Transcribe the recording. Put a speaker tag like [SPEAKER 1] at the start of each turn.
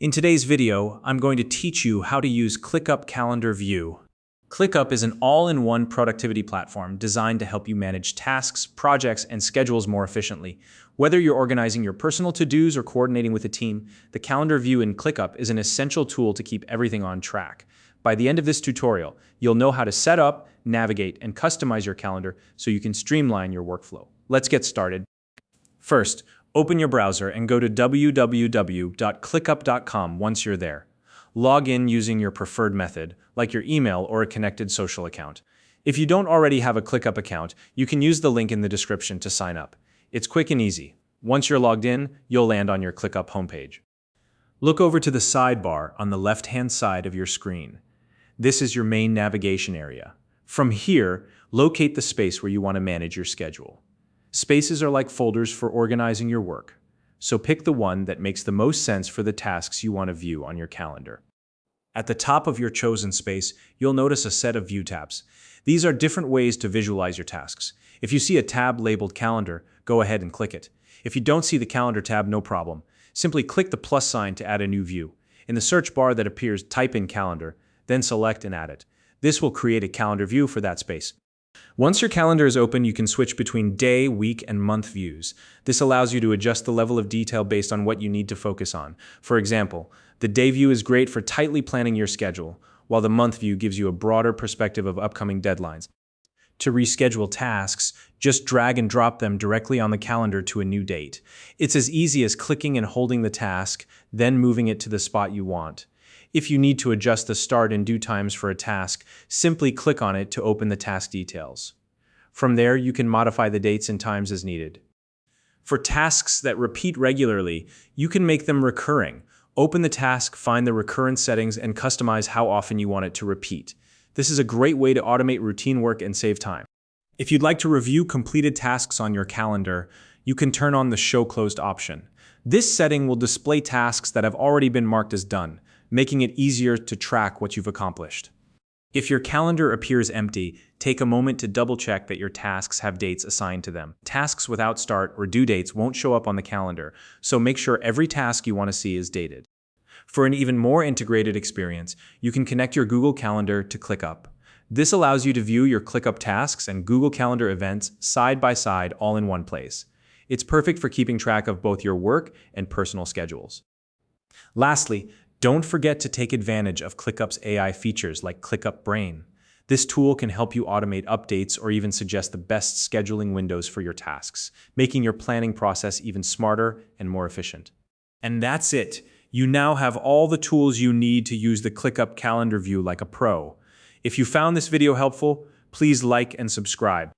[SPEAKER 1] In today's video, I'm going to teach you how to use ClickUp Calendar View. ClickUp is an all-in-one productivity platform designed to help you manage tasks, projects, and schedules more efficiently. Whether you're organizing your personal to-dos or coordinating with a team, the calendar view in ClickUp is an essential tool to keep everything on track. By the end of this tutorial, you'll know how to set up, navigate, and customize your calendar so you can streamline your workflow. Let's get started. First, open your browser and go to www.clickup.com once you're there. Log in using your preferred method, like your email or a connected social account. If you don't already have a ClickUp account, you can use the link in the description to sign up. It's quick and easy. Once you're logged in, you'll land on your ClickUp homepage. Look over to the sidebar on the left-hand side of your screen. This is your main navigation area. From here, locate the space where you want to manage your schedule. Spaces are like folders for organizing your work, so pick the one that makes the most sense for the tasks you want to view on your calendar. At the top of your chosen space, you'll notice a set of view tabs. These are different ways to visualize your tasks. If you see a tab labeled Calendar, go ahead and click it. If you don't see the Calendar tab, no problem. Simply click the plus sign to add a new view. In the search bar that appears, type in Calendar, then select and add it. This will create a calendar view for that space. Once your calendar is open, you can switch between day, week, and month views. This allows you to adjust the level of detail based on what you need to focus on. For example, the day view is great for tightly planning your schedule, while the month view gives you a broader perspective of upcoming deadlines. To reschedule tasks, just drag and drop them directly on the calendar to a new date. It's as easy as clicking and holding the task, then moving it to the spot you want. If you need to adjust the start and due times for a task, simply click on it to open the task details. From there, you can modify the dates and times as needed. For tasks that repeat regularly, you can make them recurring. Open the task, find the recurrence settings, and customize how often you want it to repeat. This is a great way to automate routine work and save time. If you'd like to review completed tasks on your calendar, you can turn on the Show Closed option. This setting will display tasks that have already been marked as done, making it easier to track what you've accomplished. If your calendar appears empty, take a moment to double-check that your tasks have dates assigned to them. Tasks without start or due dates won't show up on the calendar, so make sure every task you want to see is dated. For an even more integrated experience, you can connect your Google Calendar to ClickUp. This allows you to view your ClickUp tasks and Google Calendar events side by side all in one place. It's perfect for keeping track of both your work and personal schedules. Lastly, don't forget to take advantage of ClickUp's AI features like ClickUp Brain. This tool can help you automate updates or even suggest the best scheduling windows for your tasks, making your planning process even smarter and more efficient. And that's it. You now have all the tools you need to use the ClickUp calendar view like a pro. If you found this video helpful, please like and subscribe.